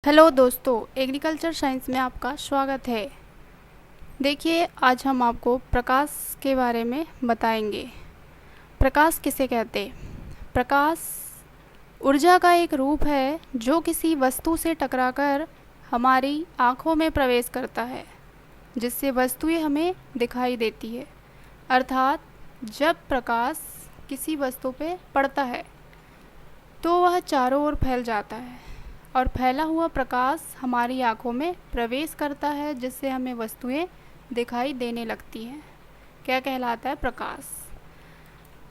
Hello दोस्तों, agriculture science में आपका स्वागत है। देखिए, आज हम आपको प्रकाश के बारे में बताएंगे। प्रकाश किसे कहते हैं? प्रकाश ऊर्जा का एक रूप है जो किसी वस्तु से टकराकर हमारी आँखों में प्रवेश करता है, जिससे वस्तुएं हमें दिखाई देती है। अर्थात जब प्रकाश किसी वस्तु पे पड़ता है तो वह चारों ओर फैल जाता है और फैला हुआ प्रकाश हमारी आँखों में प्रवेश करता है, जिससे हमें वस्तुएं दिखाई देने लगती हैं। क्या कहलाता है? प्रकाश।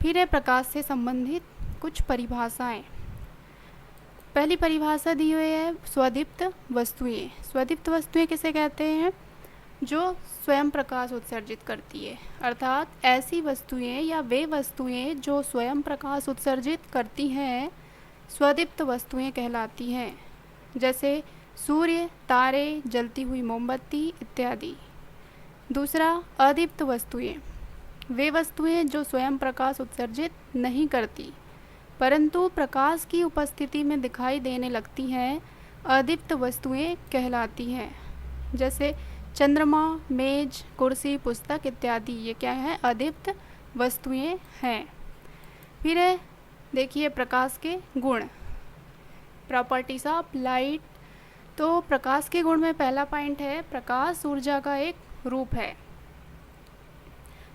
फिर है प्रकाश से संबंधित कुछ परिभाषाएं। पहली परिभाषा दी हुई है स्वदीप्त वस्तुएं। स्वदीप्त वस्तुएं किसे कहते हैं? जो स्वयं प्रकाश उत्सर्जित करती है। अर्थात ऐसी वस्तुएं या वे वस्तुएं जो स्वयं प्रकाश उत्सर्जित करती हैं स्वदीप्त वस्तुएं कहलाती हैं, जैसे सूर्य, तारे, जलती हुई मोमबत्ती इत्यादि। दूसरा, अदीप्त वस्तुएं। वे वस्तुएं जो स्वयं प्रकाश उत्सर्जित नहीं करती परंतु प्रकाश की उपस्थिति में दिखाई देने लगती हैं, अदीप्त वस्तुएं कहलाती हैं, जैसे चंद्रमा, मेज, कुर्सी, पुस्तक इत्यादि। ये क्या है? अदीप्त वस्तुएं हैं। फिर है देखिए प्रकाश के गुण, प्रॉपर्टीज ऑफ लाइट। तो प्रकाश के गुण में पहला पॉइंट है प्रकाश ऊर्जा का एक रूप है।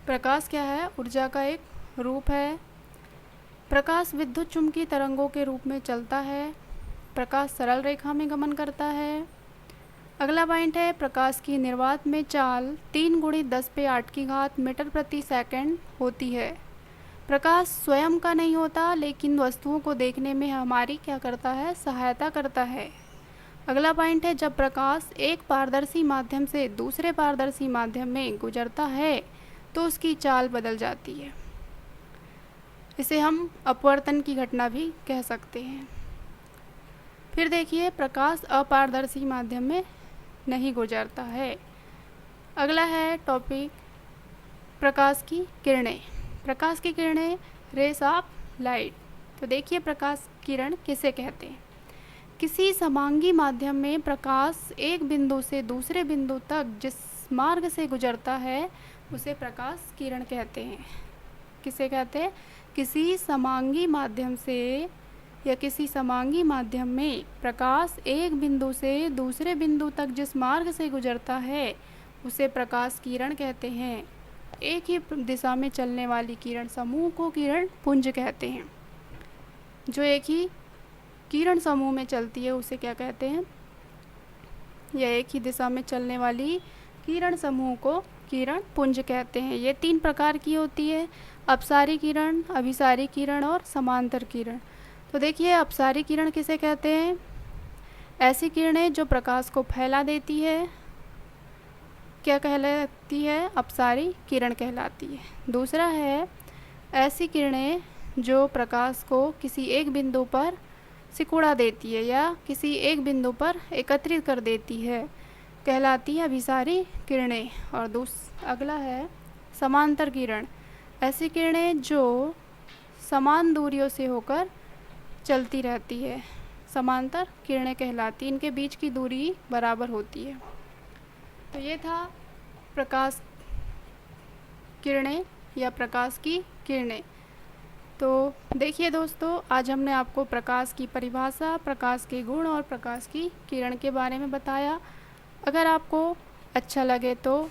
प्रकाश क्या है? ऊर्जा का एक रूप है। प्रकाश विद्युत चुम्बकीय तरंगों के रूप में चलता है। प्रकाश सरल रेखा में गमन करता है। अगला पॉइंट है प्रकाश की निर्वात में चाल 3 × 10⁸ मीटर प्रति सेकंड होती है। प्रकाश स्वयं का नहीं होता, लेकिन वस्तुओं को देखने में हमारी क्या करता है? सहायता करता है। अगला पॉइंट है जब प्रकाश एक पारदर्शी माध्यम से दूसरे पारदर्शी माध्यम में गुजरता है तो उसकी चाल बदल जाती है। इसे हम अपवर्तन की घटना भी कह सकते हैं। फिर देखिए प्रकाश अपारदर्शी माध्यम में नहीं गुजरता है। अगला है टॉपिक प्रकाश की किरणें। प्रकाश की किरणें, रेस ऑफ लाइट। तो देखिए प्रकाश किरण किसे कहते हैं? किसी समांगी माध्यम में प्रकाश एक बिंदु से दूसरे बिंदु तक जिस मार्ग से गुजरता है उसे प्रकाश किरण कहते हैं। किसे कहते हैं? किसी समांगी माध्यम से या किसी समांगी माध्यम में प्रकाश एक बिंदु से दूसरे बिंदु तक जिस मार्ग से गुजरता है उसे प्रकाश किरण कहते हैं। एक ही दिशा में चलने वाली किरण समूह को किरण पुंज कहते हैं। जो एक ही किरण समूह में चलती है उसे क्या कहते हैं? या एक ही दिशा में चलने वाली किरण समूह को किरण पुंज कहते हैं। ये 3 प्रकार की होती है: अपसारी किरण, अभिसारी किरण और समांतर किरण। तो देखिए अपसारी किरण किसे कहते हैं? ऐसी किरणें जो प्रकाश को फैला देती है क्या कहलाती है? अपसारी किरण कहलाती है। दूसरा है ऐसी किरणें जो प्रकाश को किसी एक बिंदु पर सिकुड़ा देती है या किसी एक बिंदु पर एकत्रित कर देती है, कहलाती है अभिसारी किरणें। और अगला है समांतर किरण। ऐसी किरणें जो समान दूरियों से होकर चलती रहती है, समांतर किरणें कहलाती। इनके बीच की दूरी बराबर होती है। तो ये था प्रकाश किरणें या प्रकाश की किरणें। तो देखिए दोस्तों, आज हमने आपको प्रकाश की परिभाषा, प्रकाश के गुण और प्रकाश की किरण के बारे में बताया। अगर आपको अच्छा लगे तो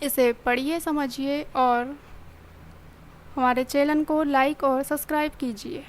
इसे पढ़िए, समझिए और हमारे चैनल को लाइक और सब्सक्राइब कीजिए।